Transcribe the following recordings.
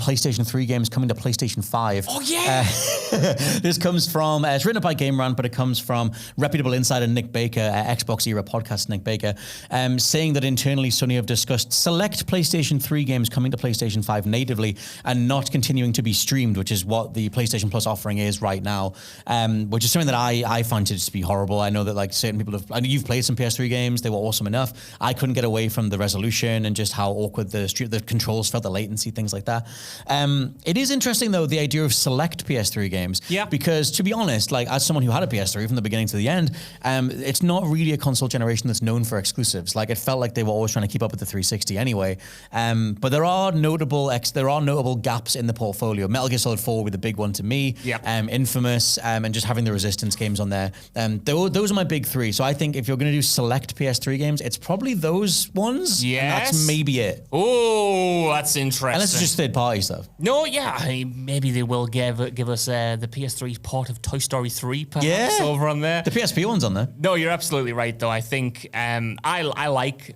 PlayStation 3 games coming to PlayStation 5. Oh, yeah! This comes from, it's written up by Game Rant, but it comes from reputable insider Nick Baker, Xbox Era podcast Nick Baker, saying that internally Sony have discussed select PlayStation 3 games coming to PlayStation 5 natively and not continuing to be streamed, which is what the PlayStation Plus offering is right now, which is something that I find to just be horrible. I know that like certain people have, I know you've played some PS3 games, they were awesome enough. I couldn't get away from the resolution and just how awkward the controls felt, the latency, things like that. It is interesting though, the idea of select PS3 games. Yeah. Because to be honest, like as someone who had a PS3 from the beginning to the end, it's not really a console generation that's known for exclusives. Like it felt like they were always trying to keep up with the 360 anyway. But there are notable gaps in the portfolio. Metal Gear Solid 4 would be the big one to me. Yeah. Infamous, and just having the Resistance games on there. Those are my big three. So I think if you're going to do select PS3 games, it's probably those ones. Yes. And that's maybe it. Oh, that's interesting. Unless it's just third-party stuff. No, yeah. I mean, maybe they will give us the PS3 port of Toy Story 3, perhaps, over on there. The PSP one's on there. No, you're absolutely right, though. I think I like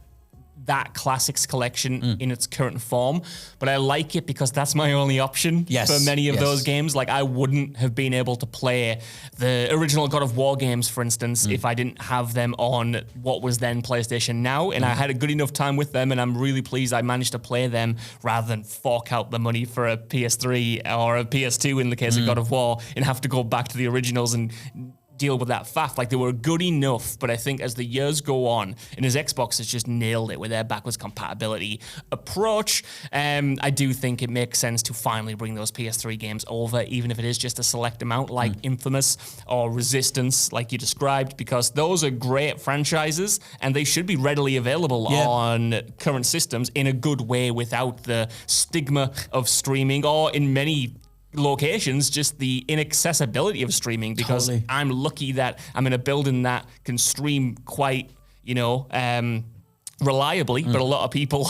that Classics Collection in its current form, but I like it because that's my only option for many of those games. Like, I wouldn't have been able to play the original God of War games, for instance, if I didn't have them on what was then PlayStation Now, and I had a good enough time with them, and I'm really pleased I managed to play them rather than fork out the money for a PS3 or a PS2 in the case of God of War and have to go back to the originals and deal with that faff. Like, they were good enough, but I think as the years go on, and as Xbox has just nailed it with their backwards compatibility approach, I do think it makes sense to finally bring those PS3 games over, even if it is just a select amount, like Infamous or Resistance, like you described, because those are great franchises, and they should be readily available on current systems in a good way without the stigma of streaming, or in many locations, just the inaccessibility of streaming, because I'm lucky that I'm in a building that can stream quite, reliably, but a lot of people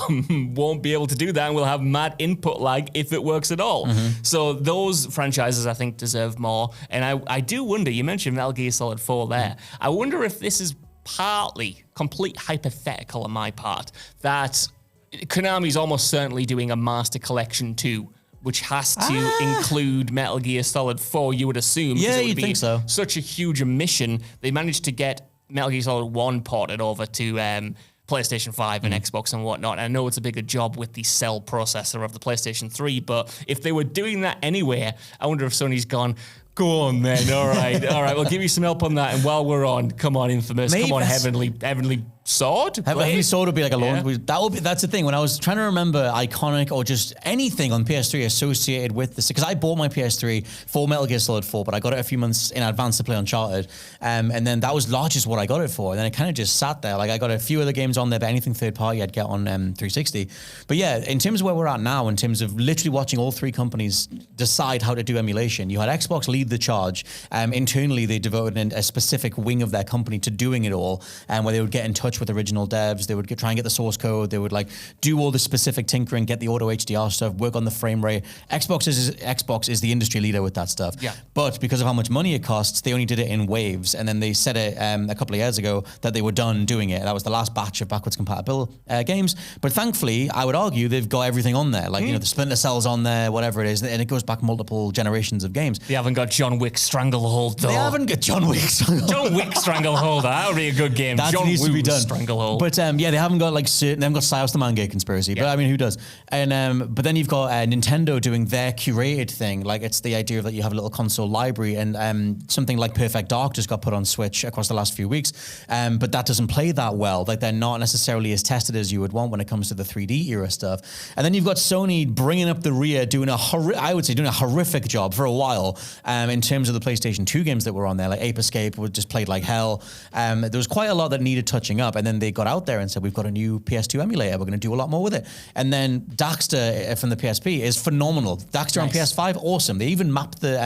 won't be able to do that and will have mad input lag if it works at all. So those franchises, I think, deserve more. And I do wonder, you mentioned Metal Gear Solid 4 there, I wonder if this is partly complete hypothetical on my part, that Konami's almost certainly doing a Master Collection 2, which has to include Metal Gear Solid 4, you would assume. Yeah, you'd think so. Such a huge omission. They managed to get Metal Gear Solid 1 ported over to PlayStation 5 and Xbox and whatnot. And I know it's a bigger job with the cell processor of the PlayStation 3, but if they were doing that anyway, I wonder if Sony's gone, go on then, all right, we'll give you some help on that. And while we're on, come on, Infamous, come on, Heavenly Sword. Heavenly Sword would be like a launch. That's the thing. When I was trying to remember iconic or just anything on PS3 associated with this, because I bought my PS3 for Metal Gear Solid 4, but I got it a few months in advance to play Uncharted, and then that was largest what I got it for. And then it kind of just sat there. Like, I got a few other games on there, but anything third party I'd get on 360. But yeah, in terms of where we're at now, in terms of literally watching all three companies decide how to do emulation, you had Xbox lead the charge. Internally, they devoted a specific wing of their company to doing it all, where they would get in touch with original devs, they would try and get the source code, they would like do all the specific tinkering, get the auto HDR stuff, work on the frame rate. Xbox is the industry leader with that stuff. Yeah. But because of how much money it costs, they only did it in waves, and then they said it a couple of years ago that they were done doing it. That was the last batch of backwards compatible games. But thankfully, I would argue they've got everything on there. Like, the Splinter Cell's on there, whatever it is, and it goes back multiple generations of games. They haven't got John Wick Stranglehold, though. They haven't got John Wick Stranglehold. John Wick Stranglehold, that would be a good game. That John needs to be done. Stranglehold. But they haven't got they haven't got Silas the Man Gate Conspiracy. But I mean, who does? And but then you've got Nintendo doing their curated thing. Like, it's the idea that you have a little console library, and something like Perfect Dark just got put on Switch across the last few weeks. But that doesn't play that well. Like, they're not necessarily as tested as you would want when it comes to the 3D era stuff. And then you've got Sony bringing up the rear, doing a horrific job for a while in terms of the PlayStation 2 games that were on there. Like Ape Escape was just played like hell. There was quite a lot that needed touching up, and then they got out there and said, we've got a new PS2 emulator, we're going to do a lot more with it. And then Daxter from the PSP is phenomenal. Daxter on PS5, awesome. They even mapped the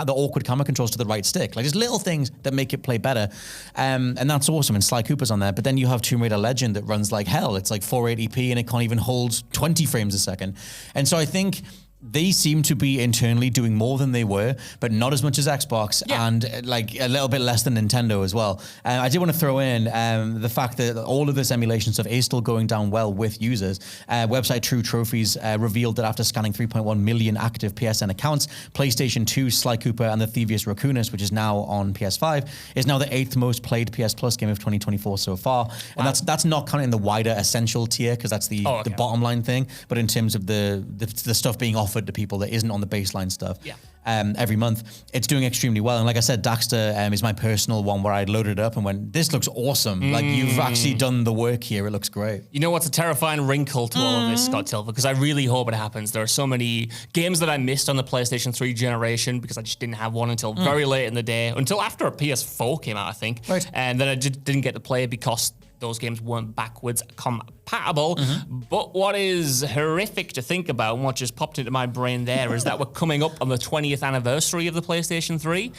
awkward camera controls to the right stick. Like, there's little things that make it play better, and that's awesome. And Sly Cooper's on there. But then you have Tomb Raider Legend that runs like hell. It's like 480p, and it can't even hold 20 frames a second. And so I think they seem to be internally doing more than they were, but not as much as Xbox, and like a little bit less than Nintendo as well. I did want to throw in the fact that all of this emulation stuff is still going down well with users. Website True Trophies revealed that after scanning 3.1 million active PSN accounts, PlayStation 2 Sly Cooper and the Thievius Raccoonus, which is now on PS5, is now the 8th most played PS Plus game of 2024 so far. And that's not counting the wider essential tier, because that's the bottom line thing. But in terms of the stuff being offered to people that isn't on the baseline stuff every month, it's doing extremely well. And like I said, Daxter is my personal one where I loaded it up and went, this looks awesome. Like, you've actually done the work here. It looks great. You know what's a terrifying wrinkle to all of this, Scott Tilver? Because I really hope it happens. There are so many games that I missed on the PlayStation 3 generation because I just didn't have one until very late in the day, until after a PS4 came out, I think. Right. And then I didn't get to play because those games weren't backwards compatible. But what is horrific to think about, and what just popped into my brain there, is that we're coming up on the 20th anniversary of the PlayStation 3.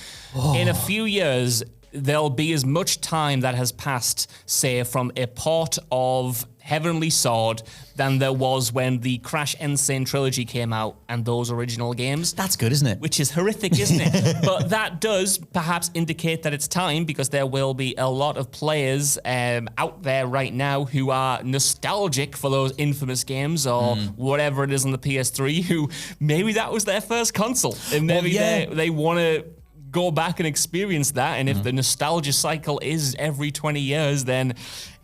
In a few years, there'll be as much time that has passed, say, from a port of Heavenly Sword than there was when the Crash Insane trilogy came out and those original games. That's good, isn't it? Which is horrific, isn't it? But that does perhaps indicate that it's time, because there will be a lot of players out there right now who are nostalgic for those infamous games or whatever it is on the PS3, who maybe that was their first console. And maybe they want to go back and experience that. And if the nostalgia cycle is every 20 years, then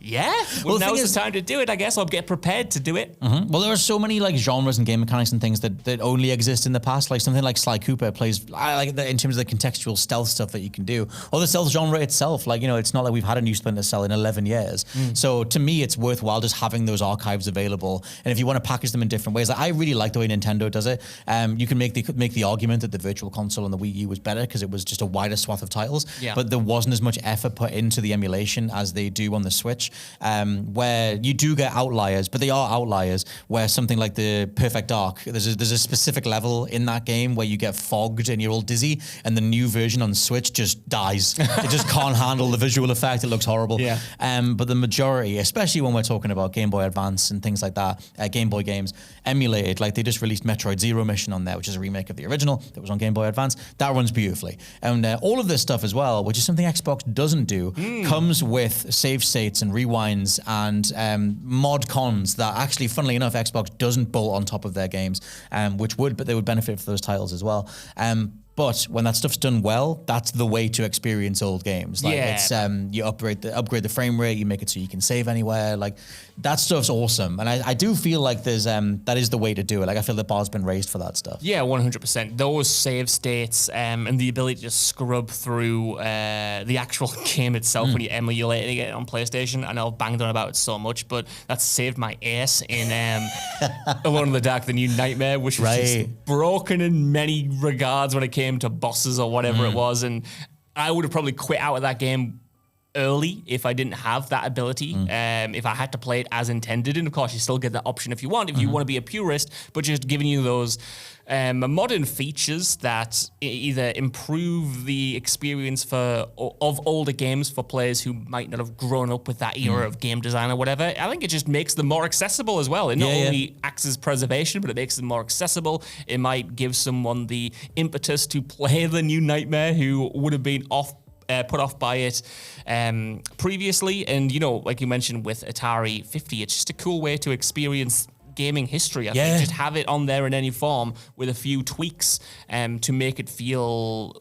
now's the time to do it, I guess. I'll get prepared to do it. Well, there are so many like genres and game mechanics and things that only exist in the past. Like something like Sly Cooper plays, I like that in terms of the contextual stealth stuff that you can do, or the stealth genre itself. Like, you know, it's not like we've had a new Splinter Cell in 11 years. So to me, it's worthwhile just having those archives available. And if you want to package them in different ways, like, I really like the way Nintendo does it. You can make the argument that the Virtual Console and the Wii U was better because it was just a wider swath of titles, but there wasn't as much effort put into the emulation as they do on the Switch. Where you do get outliers, but they are outliers, where something like the Perfect Dark, there's a specific level in that game where you get fogged and you're all dizzy, and the new version on Switch just dies. It just can't handle the visual effect. It looks horrible. But the majority, especially when we're talking about Game Boy Advance and things like that, Game Boy games, emulated, like they just released Metroid Zero Mission on there, which is a remake of the original that was on Game Boy Advance. That runs beautifully. And all of this stuff as well, which is something Xbox doesn't do, comes with save states and rewinds and mod cons that actually, funnily enough, Xbox doesn't bolt on top of their games, but they would benefit for those titles as well. But when that stuff's done well, that's the way to experience old games. Like it's you upgrade the frame rate, you make it so you can save anywhere. Like that stuff's awesome, and I do feel like there's that is the way to do it. Like I feel the bar's been raised for that stuff. Yeah, 100%. Those save states and the ability to scrub through the actual game itself when you're emulating it on PlayStation. I know I've banged on about it so much, but that's saved my ass in Alone in the Dark: The New Nightmare, which was just broken in many regards when it came to bosses or whatever it was, and I would have probably quit out of that game early if I didn't have that ability. If I had to play it as intended, and of course you still get that option if you want to be a purist, but just giving you those modern features that either improve the experience of older games for players who might not have grown up with that era of game design or whatever. I think it just makes them more accessible as well. It not only acts as preservation, but it makes them more accessible. It might give someone the impetus to play the New Nightmare who would have been put off by it previously. And, you know, like you mentioned with Atari 50, it's just a cool way to experience gaming history. I think just have it on there in any form with a few tweaks to make it feel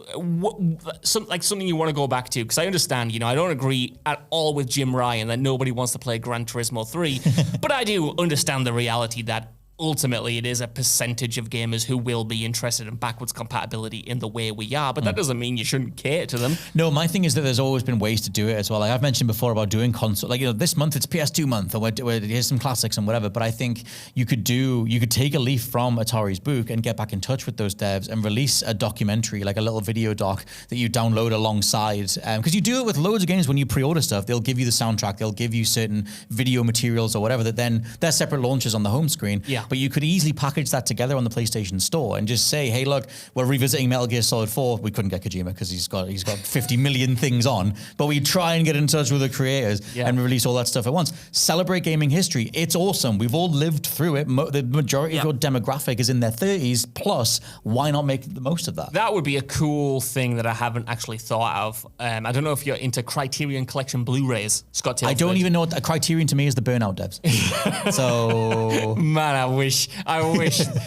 like something you want to go back to. Because I understand, you know, I don't agree at all with Jim Ryan that nobody wants to play Gran Turismo 3, but I do understand the reality that ultimately it is a percentage of gamers who will be interested in backwards compatibility in the way we are, but that doesn't mean you shouldn't cater to them. No, my thing is that there's always been ways to do it as well. Like I've mentioned before about doing console, like, you know, this month it's PS2 month, or here's some classics and whatever, but I think you could take a leaf from Atari's book and get back in touch with those devs and release a documentary, like a little video doc that you download alongside. Because you do it with loads of games when you pre-order stuff. They'll give you the soundtrack, they'll give you certain video materials or whatever that then they're separate launches on the home screen. Yeah. but you could easily package that together on the PlayStation Store and just say, hey, look, we're revisiting Metal Gear Solid 4. We couldn't get Kojima because he's got 50 million things on, but we try and get in touch with the creators and release all that stuff at once. Celebrate gaming history. It's awesome. We've all lived through it. The majority of your demographic is in their 30s plus. Why not make the most of that? That would be a cool thing that I haven't actually thought of. I don't know if you're into Criterion Collection Blu-rays, Scott Taylor. I don't even know what a Criterion to me is the Burnout devs. So man, I wish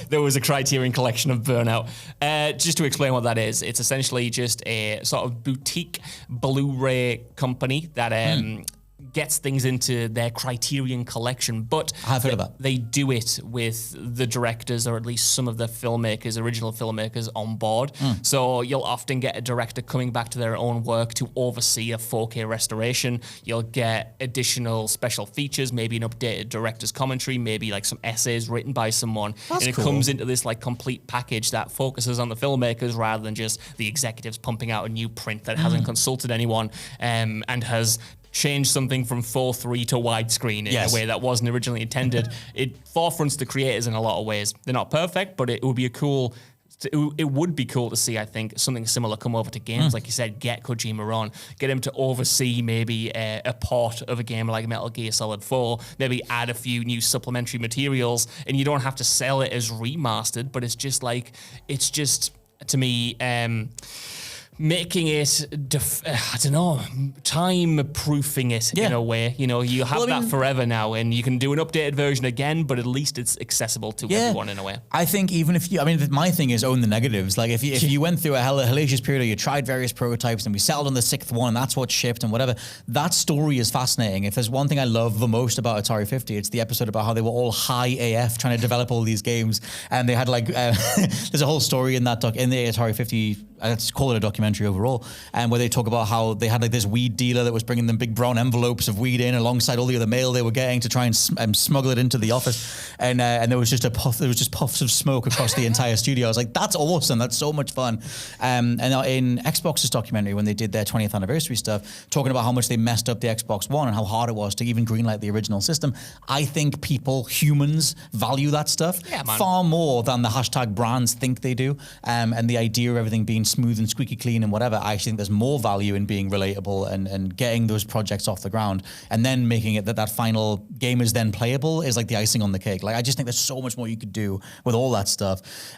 there was a Criterion Collection of Burnout. Just to explain what that is, it's essentially just a sort of boutique Blu-ray company that gets things into their Criterion Collection, but I've heard of that. They do it with the directors, or at least some of the filmmakers, original filmmakers, on board. So you'll often get a director coming back to their own work to oversee a 4K restoration. You'll get additional special features, maybe an updated director's commentary, maybe like some essays written by someone. That's and it cool. comes into this like complete package that focuses on the filmmakers rather than just the executives pumping out a new print that hasn't consulted anyone and has changed something from 4:3 to widescreen in a way that wasn't originally intended. It forefronts the creators in a lot of ways. They're not perfect, but it would be it would be cool to see, I think, something similar come over to games. Like you said, get Kojima on, get him to oversee maybe a port of a game like Metal Gear Solid 4, maybe add a few new supplementary materials, and you don't have to sell it as remastered, but it's just, to me, making it, time-proofing it in a way. You know, you have that forever now, and you can do an updated version again, but at least it's accessible to everyone in a way. I think even if my thing is own the negatives. Like if you went through a hellacious period, or you tried various prototypes, and we settled on the 6th one, and that's what shipped and whatever, that story is fascinating. If there's one thing I love the most about Atari 50, it's the episode about how they were all high AF trying to develop all these games, and they had there's a whole story in the Atari 50, let's call it a documentary overall, and where they talk about how they had this weed dealer that was bringing them big brown envelopes of weed in alongside all the other mail they were getting to try and smuggle it into the office, and there was just puffs of smoke across the entire studio. I was like, that's awesome, that's so much fun. And in Xbox's documentary, when they did their 20th anniversary stuff, talking about how much they messed up the Xbox One and how hard it was to even greenlight the original system, I think humans value that stuff far more than the hashtag brands think they do, and the idea of everything being smooth and squeaky clean and whatever. I actually think there's more value in being relatable and getting those projects off the ground, and then making it that final game is then playable is like the icing on the cake. Like, I just think there's so much more you could do with all that stuff.